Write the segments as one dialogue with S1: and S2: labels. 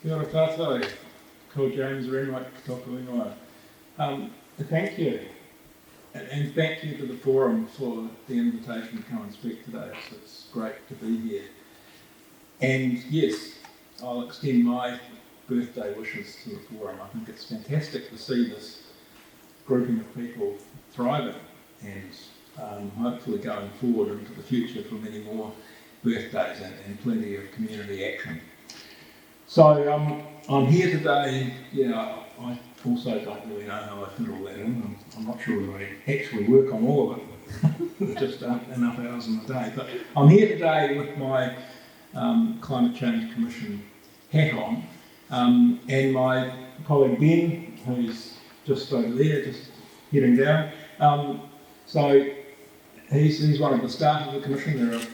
S1: Kia ora tātou, ko James Renwick, tōku ingoa. Thank you, and thank you to the forum for the invitation to come and speak today. It's great to be here. And yes, I'll extend my birthday wishes to the forum. I think it's fantastic to see this grouping of people thriving and hopefully going forward into the future for many more birthdays and plenty of community action. So I'm here today. I also don't really know how I fit all that in. I'm not sure whether I actually work on all of it. There just aren't enough hours in the day. But I'm here today with my Climate Change Commission hat on, and my colleague Ben, who's just over there, just heading down. So he's one of the staff of the Commission.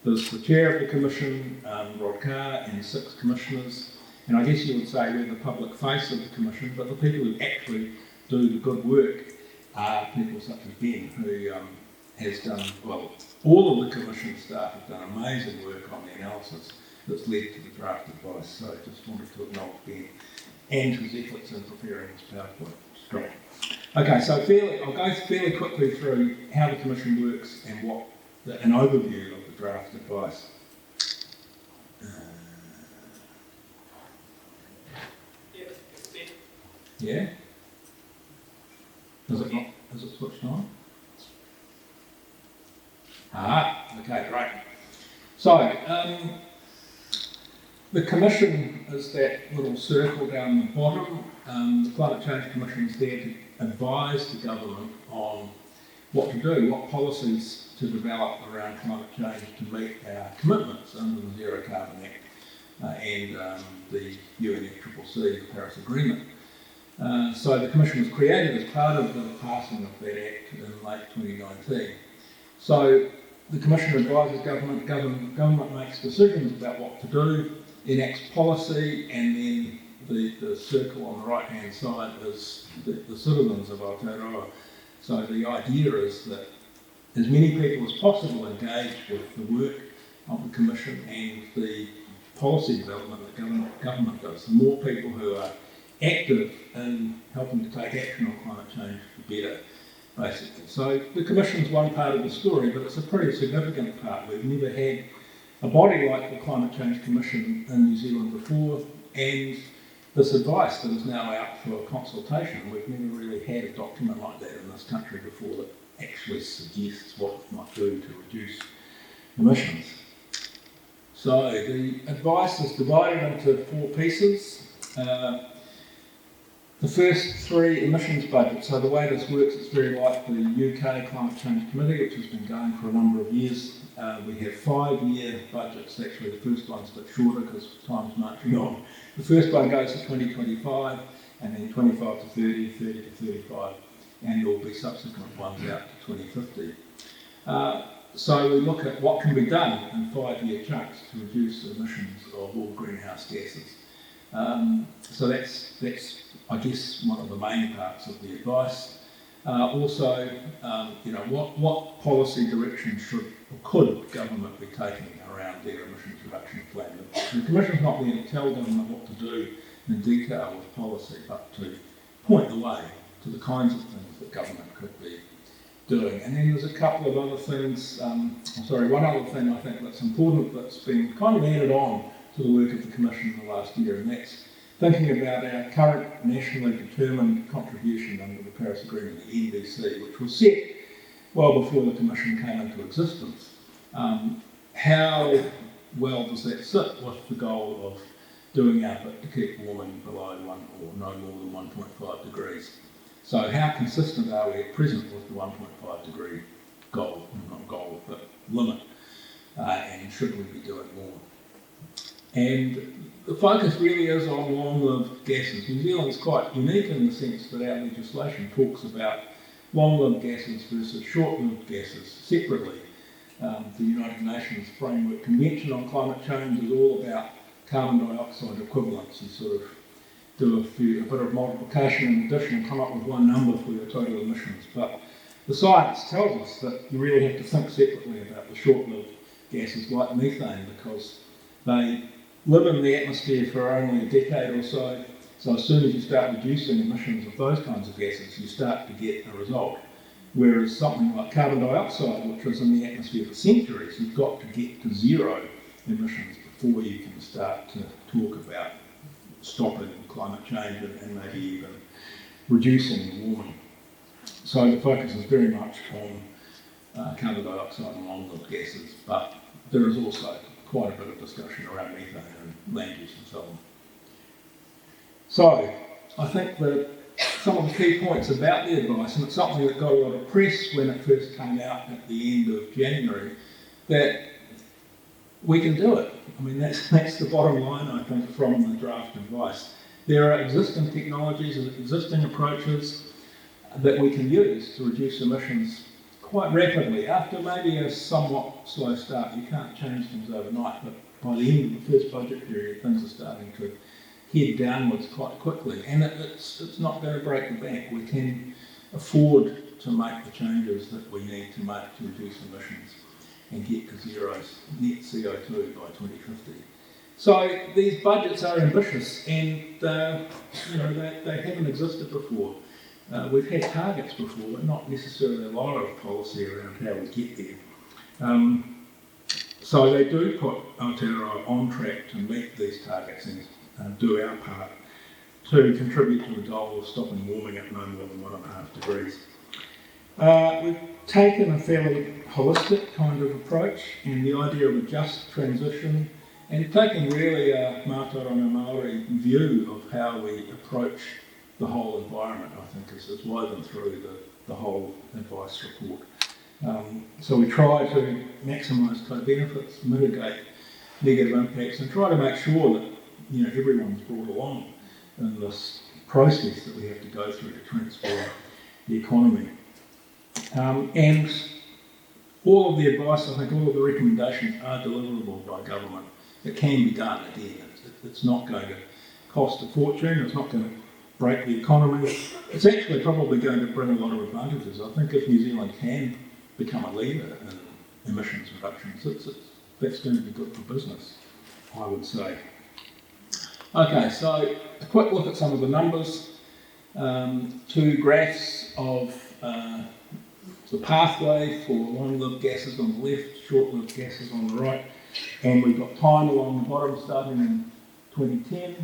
S1: There's the chair of the Commission, Rod Carr, and 6 commissioners. And I guess you would say we're the public face of the Commission, but the people who actually do the good work are people such as Ben, who has done, well, all of the Commission staff have done amazing work on the analysis that's led to the draft advice. So I just wanted to acknowledge Ben and his efforts in preparing this PowerPoint. Strong. Okay, so I'll go fairly quickly through how the Commission works and an overview of the draft advice. Yeah? Is it switched on? Okay, great. So, the Commission is that little circle down the bottom. The Climate Change Commission is there to advise the government on what to do, what policies to develop around climate change to meet our commitments under the Zero Carbon Act and the UNFCCC, the Paris Agreement. So the Commission was created as part of the passing of that Act in late 2019. So the Commission advises government, government makes decisions about what to do, enacts policy, and then the circle on the right-hand side is the citizens of Aotearoa. So the idea is that as many people as possible engage with the work of the Commission and the policy development that government does. The more people who are active in helping to take action on climate change, the better, basically. So the Commission's one part of the story, but it's a pretty significant part. We've never had a body like the Climate Change Commission in New Zealand before, and this advice that is now out for consultation, we've never really had a document like that in this country before that actually suggests what we might do to reduce emissions. So the advice is divided into 4 pieces. The first 3 emissions budgets. So the way this works, it's very like the UK Climate Change Committee, which has been going for a number of years. We have 5-year budgets. Actually, the first one's a bit shorter because time's marching on. The first one goes to 2025, and then 25 to 30, 30 to 35, and there will be subsequent ones out to 2050. So we look at what can be done in 5-year chunks to reduce emissions of all greenhouse gases. So that's I guess one of the main parts of the advice. Also, what policy direction should or could government be taking around their emissions reduction plan? The Commission's not there to tell government what to do in detail with policy, but to point the way to the kinds of things that government could be doing. And then there's a couple of other things, one other thing I think that's important that's been kind of added on to the work of the Commission in the last year, and that's thinking about our current nationally determined contribution under the Paris Agreement, the NDC, which was set well before the Commission came into existence. How well does that sit with the goal of doing our bit to keep warming below 1 or no more than 1.5 degrees? So how consistent are we at present with the 1.5 degree goal, not goal, but limit, and should we be doing more? And the focus really is on long-lived gases. New Zealand's quite unique in the sense that our legislation talks about long-lived gases versus short-lived gases separately. The United Nations Framework Convention on Climate Change is all about carbon dioxide equivalents. You sort of do a bit of multiplication and addition and come up with one number for your total emissions. But the science tells us that you really have to think separately about the short-lived gases like methane, because they live in the atmosphere for only a decade or so. So as soon as you start reducing emissions of those kinds of gases, you start to get a result. Whereas something like carbon dioxide, which was in the atmosphere for centuries, you've got to get to zero emissions before you can start to talk about stopping climate change and maybe even reducing warming. So the focus is very much on carbon dioxide and long-lived gases, but there is also quite a bit of discussion around methane and land use and so on. So I think that some of the key points about the advice, and it's something that got a lot of press when it first came out at the end of January, that we can do it. I mean, that's the bottom line, I think, from the draft advice. There are existing technologies and existing approaches that we can use to reduce emissions quite rapidly. After maybe a somewhat slow start, you can't change things overnight, but by the end of the first budget period, things are starting to head downwards quite quickly. And it's not going to break the bank. We can afford to make the changes that we need to make to reduce emissions and get to zero net CO2 by 2050. So these budgets are ambitious, and they haven't existed before. We've had targets before, but not necessarily a lot of policy around how we get there. So they do put Aotearoa on track to meet these targets and do our part to contribute to the goal of stopping warming at no more than 1.5 degrees. We've taken a fairly holistic kind of approach, and the idea of a just transition, and taking really a Mātauranga Māori view of how we approach the whole environment, I think, is woven through the whole advice report. So we try to maximise co-benefits, mitigate negative impacts, and try to make sure that everyone's brought along in this process that we have to go through to transform the economy. And all of the advice, I think all of the recommendations are deliverable by government. It can be done again. It's not going to cost a fortune, it's not going to break the economy. It's actually probably going to bring a lot of advantages. I think if New Zealand can become a leader in emissions reductions, that's going to be good for business, I would say. Okay, so a quick look at some of the numbers. Two graphs of the pathway for long-lived gases on the left, short-lived gases on the right, and we've got time along the bottom starting in 2010,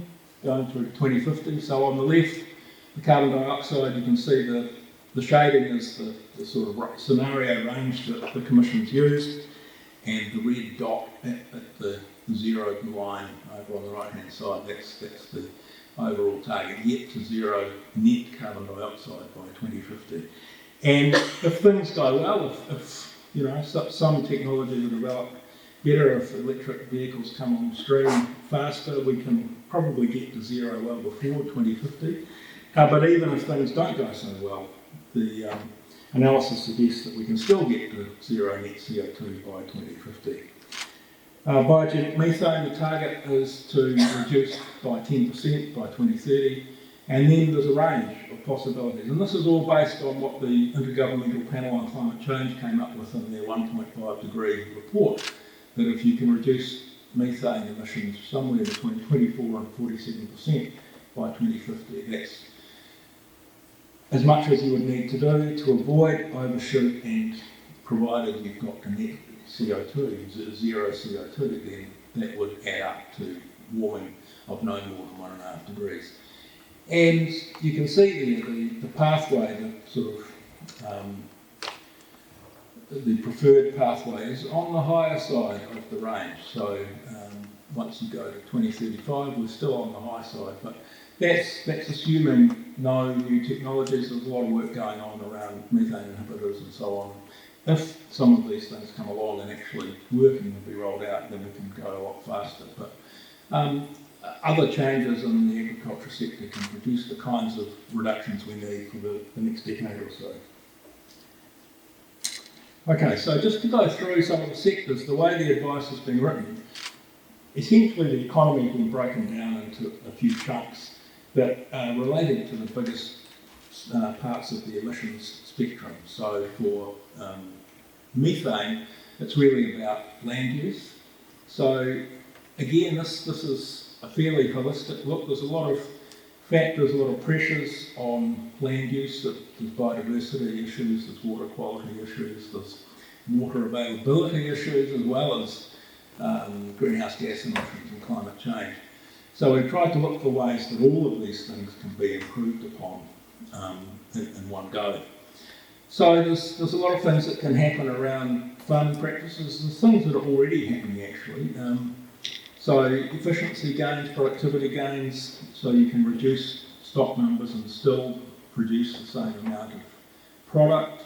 S1: going through to 2050. So on the left, the carbon dioxide, you can see the shading is the sort of scenario range that the Commission's used, and the red dot at the zero line over on the right-hand side, that's the overall target, get to zero net carbon dioxide by 2050. And if things go well, if some technology will develop better, if electric vehicles come on stream faster, we can probably get to zero well before 2050. But even if things don't go so well, the analysis suggests that we can still get to zero net CO2 by 2050. Biogenic methane, the target is to reduce by 10% by 2030, and then there's a range of possibilities. And this is all based on what the Intergovernmental Panel on Climate Change came up with in their 1.5 degree report, that if you can reduce methane emissions somewhere between 24 and 47% by 2050, that's as much as you would need to do to avoid overshoot, and provided you've got the net CO2, zero CO2, then that would add up to warming of no more than 1.5 degrees. And you can see there the pathway, the sort of the preferred pathway is on the higher side of the range. So once you go to 2035, we're still on the high side, but that's assuming no new technologies. There's a lot of work going on around methane inhibitors and so on. If some of these things come along and actually working and be rolled out, then we can go a lot faster. But other changes in the agriculture sector can produce the kinds of reductions we need for the next decade or so. Okay, so just to go through some of the sectors, the way the advice has been written, essentially the economy has been broken down into a few chunks that are related to the biggest parts of the emissions spectrum. So for methane, it's really about land use. So again, this is a fairly holistic look. There's a lot of factors, a lot of pressures on land use. There's biodiversity issues, there's water quality issues, there's water availability issues, as well as greenhouse gas emissions and climate change. So we've tried to look for ways that all of these things can be improved upon in one go. So there's a lot of things that can happen around farming practices. There's things that are already happening actually. So efficiency gains, productivity gains, so you can reduce stock numbers and still produce the same amount of product.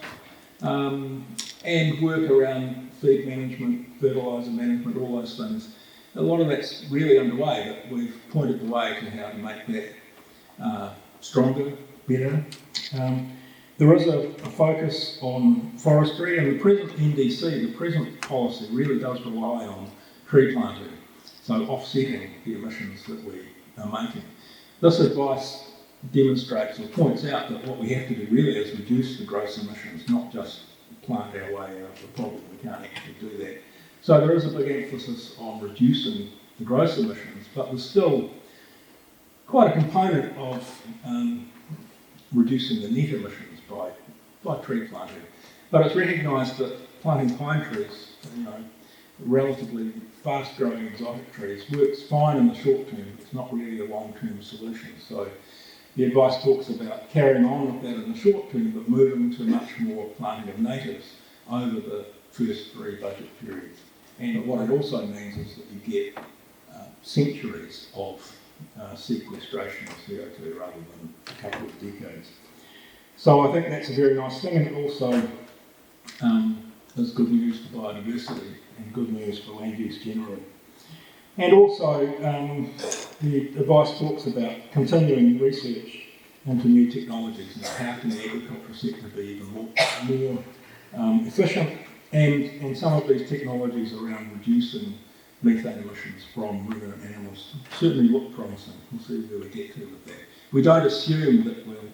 S1: And work around feed management, fertiliser management, all those things. A lot of that's really underway, but we've pointed the way to how to make that stronger, better. There is a focus on forestry, and the present NDC, the present policy, really does rely on tree planting, so offsetting the emissions that we are making. This advice demonstrates or points out that what we have to do really is reduce the gross emissions, not just plant our way out of the problem. We can't actually do that. So there is a big emphasis on reducing the gross emissions, but there's still quite a component of reducing the net emissions by tree planting. But it's recognised that planting pine trees, relatively fast-growing exotic trees, works fine in the short term. It's not really a long-term solution. So the advice talks about carrying on with that in the short term, but moving to much more planting of natives over the first 3 budget periods. And what it also means is that you get centuries of sequestration of CO2 rather than a couple of decades. So I think that's a very nice thing, and it also is good news for biodiversity and good news for land use generally. And also, the advice talks about continuing research into new technologies and how can the agricultural sector be even more efficient, and some of these technologies around reducing methane emissions from ruminant animals certainly look promising. We'll see where we get to with that. We don't assume that we'll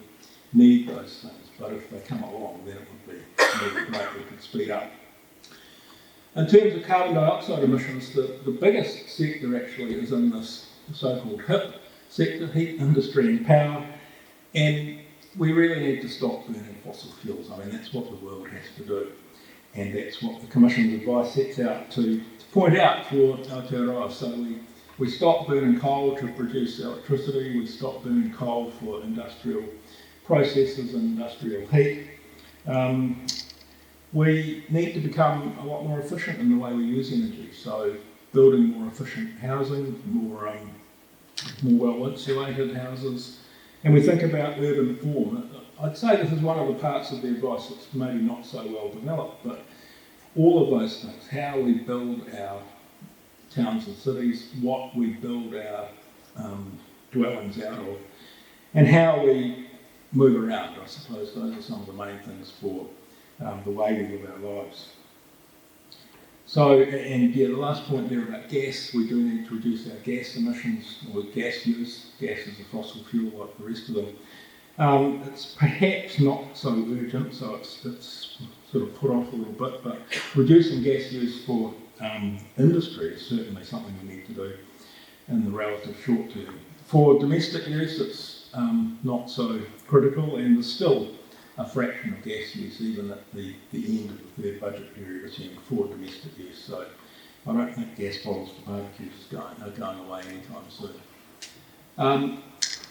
S1: need those things, but if they come along, then it would be really great. We could speed up. In terms of carbon dioxide emissions, the biggest sector actually is in this so-called HIP sector, heat, industry and power, and we really need to stop burning fossil fuels. I mean, that's what the world has to do, and that's what the Commission's advice sets out to point out for Aotearoa. So we stop burning coal to produce electricity, we stop burning coal for industrial processes and industrial heat. We need to become a lot more efficient in the way we use energy, so building more efficient housing, more well-insulated houses, and we think about urban form. I'd say this is one of the parts of the advice that's maybe not so well developed, but all of those things, how we build our towns and cities, what we build our dwellings out of, and how we move around, I suppose those are some of the main things for the way we live our lives. So, and yeah, the last point there about gas, we do need to reduce our gas emissions or gas use. Gas is a fossil fuel like the rest of them. It's perhaps not so urgent, so it's sort of put off a little bit, but reducing gas use for industry is certainly something we need to do in the relative short term. For domestic use, it's not so critical, and there's still a fraction of gas use even at the end of the 3rd budget period assumed for domestic use. So I don't think gas bottles for barbecues are going away anytime soon.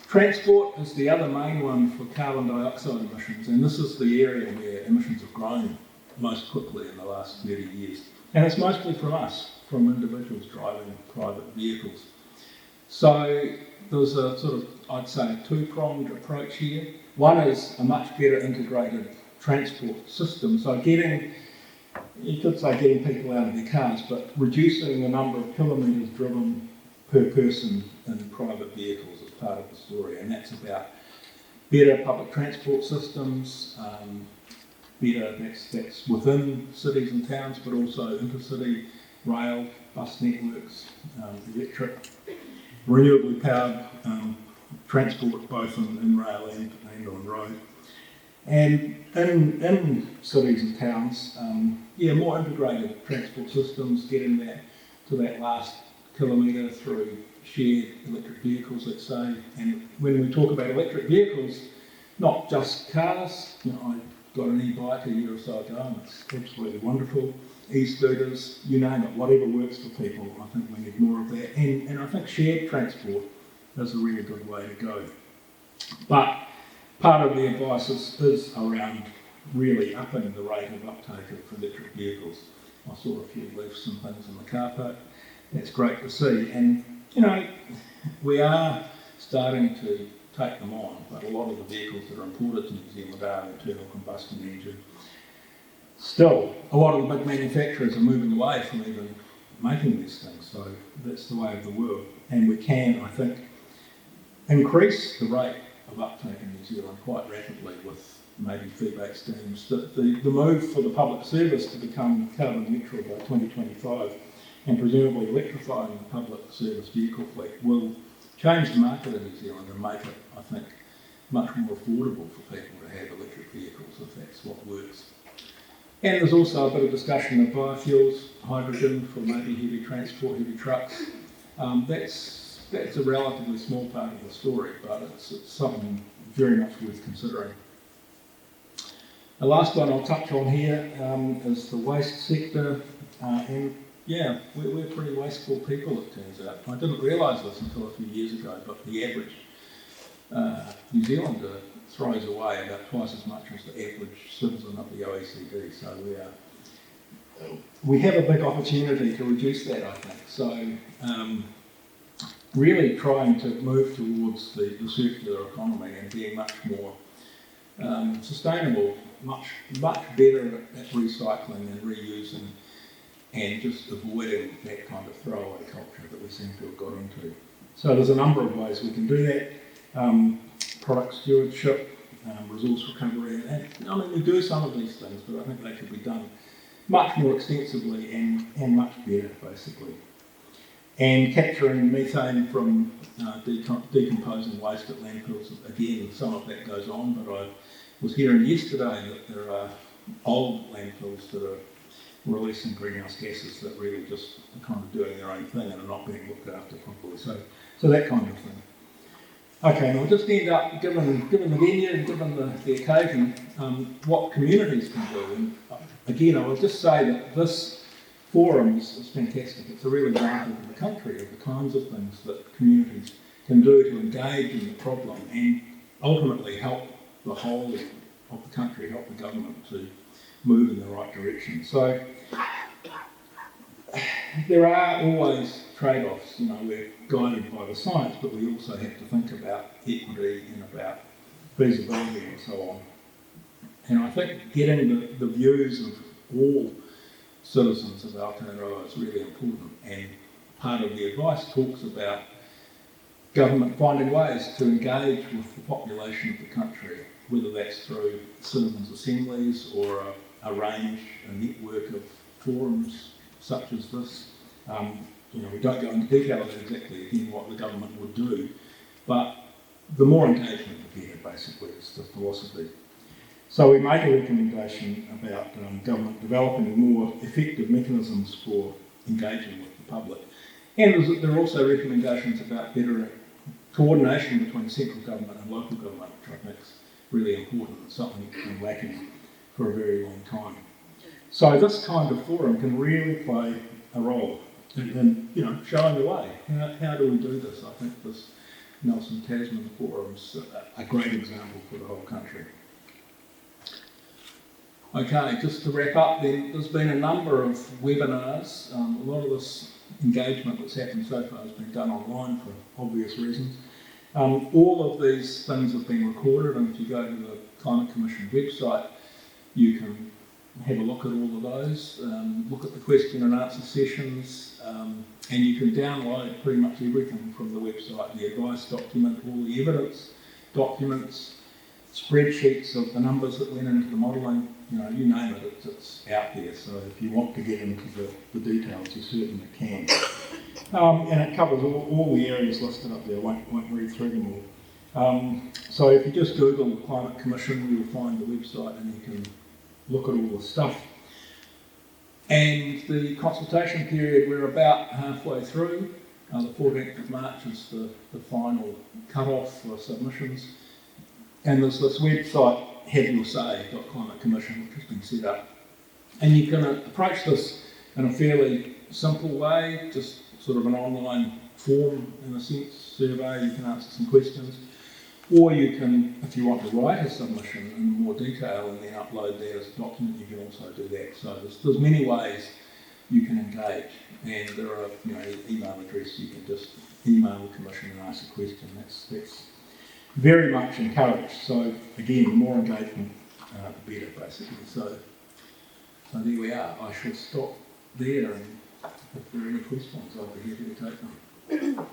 S1: Transport is the other main one for carbon dioxide emissions, and this is the area where emissions have grown most quickly in the last 30 years. And it's mostly from us, from individuals driving private vehicles. So there's a sort of, I'd say, 2-pronged approach here. One is a much better integrated transport system. So you could say getting people out of their cars, but reducing the number of kilometres driven per person in private vehicles is part of the story. And that's about better public transport systems, that's within cities and towns, but also intercity, rail, bus networks, electric, renewably powered transport both in rail and on road. And in cities and towns, more integrated transport systems, getting that to that last kilometre through shared electric vehicles, let's say. And when we talk about electric vehicles, not just cars, I got an e-bike a year or so ago and it's absolutely wonderful. E-scooters, you name it, whatever works for people. I think we need more of that. And I think shared transport is a really good way to go. But part of the advice is around really upping the rate of uptake of electric vehicles. I saw a few leafs and things in the car park. That's great to see. And, we are starting to take them on, but a lot of the vehicles that are imported to New Zealand are internal combustion engine. Still, a lot of the big manufacturers are moving away from even making these things, so that's the way of the world. And we can, I think, increase the rate of uptake in New Zealand quite rapidly with maybe feedback schemes. The move for the public service to become carbon neutral by 2025 and presumably electrifying the public service vehicle fleet will change the market in New Zealand and make it, I think, much more affordable for people to have electric vehicles if that's what works. And there's also a bit of discussion of biofuels, hydrogen for maybe heavy transport, heavy trucks. That's a relatively small part of the story, but it's something very much worth considering. The last one I'll touch on here is the waste sector. We're pretty wasteful people, it turns out. I didn't realise this until a few years ago, but the average New Zealander throws away about twice as much as the average citizen of the OECD. So we have a big opportunity to reduce that, I think. So really trying to move towards the circular economy and being much more sustainable, much better at recycling and reusing, and just avoiding that kind of throwaway culture that we seem to have got into. So there's a number of ways we can do that. Product stewardship, resource recovery, and we do some of these things, but I think they could be done much more extensively and much better, basically. And capturing methane from decomposing waste at landfills, again, some of that goes on, but I was hearing yesterday that there are old landfills that are releasing greenhouse gases that really just are kind of doing their own thing and are not being looked after properly. So that kind of thing. Okay, and I'll just end up, given the venue and given the occasion, what communities can do. And again, I would just say that this forum is fantastic. It's a real example in the country of the kinds of things that communities can do to engage in the problem and ultimately help the whole of the country, help the government to move in the right direction. So there are always trade-offs, we're guided by the science, but we also have to think about equity and about feasibility and so on. And I think getting the views of all citizens of Aotearoa is really important, and part of the advice talks about government finding ways to engage with the population of the country, whether that's through citizens' assemblies or a network of forums such as this. We don't go into detail of exactly again what the government would do, but the more engagement the better, basically, is the philosophy. So we make a recommendation about government developing more effective mechanisms for engaging with the public. And there are also recommendations about better coordination between central government and local government, which I think is really important and something that's been lacking for a very long time. So this kind of forum can really play a role in showing the way. How do we do this? I think this Nelson Tasman forum's a great example for the whole country. Okay, just to wrap up then, there's been a number of webinars. A lot of this engagement that's happened so far has been done online for obvious reasons. All of these things have been recorded, and if you go to the Climate Commission website, you can have a look at all of those, look at the question and answer sessions, and you can download pretty much everything from the website, the advice document, all the evidence documents, spreadsheets of the numbers that went into the modelling, you name it, it's out there. So if you want to get into the details, you certainly can. And it covers all the areas listed up there. I won't read through them all. So if you just Google Climate Commission, you'll find the website and you can look at all the stuff. And the consultation period, we're about halfway through. The 14th of March is the final cut-off for submissions. And there's this website, haveyoursay.climate commission, which has been set up. And you can approach this in a fairly simple way, just sort of an online form, in a sense, survey. You can answer some questions. Or you can, if you want to write a submission in more detail and then upload that as a document, you can also do that. So there's many ways you can engage, and there are email address. You can just email the commission and ask a question. That's very much encouraged. So again, the more engagement, the better, basically. So there we are. I shall stop there, and if there are any questions, I'll be happy to take them.